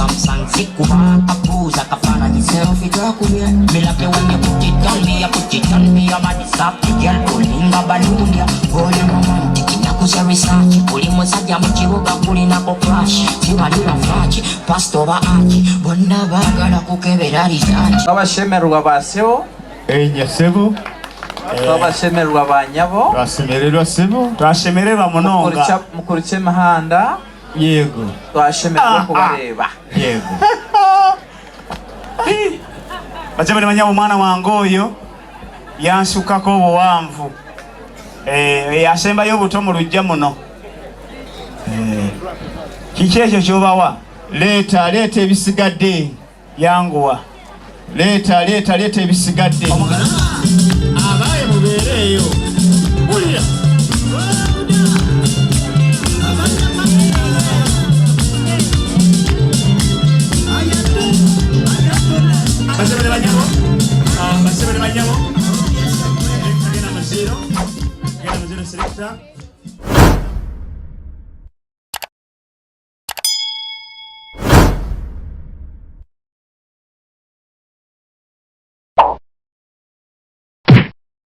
Samsung sikuba kapuza kafana ni selfie kakubye milake when you put it on me, I put it on me, I'm a stop the girl kulinga balunya ole romantic nakuza research uli musajja mu kibuga kulinako crash kibalira flash pastor ba aji bonna bagala kukebera research abashemerwa basebo nyasebo abashemerwa banyabo twasemererwa sebo twashemererwa munonga mukurice mahanda yego twashemerwa kubareba yego bacabane banyabo mwana wange oyo yansukako obuwanvu yasembayo obuto mu lujja muno kiki ekyo kyobawa leeta ebisigadde yanguwa leeta ebisigadde abaye mubeereeyo bulira basebere banyabo gena maziro selector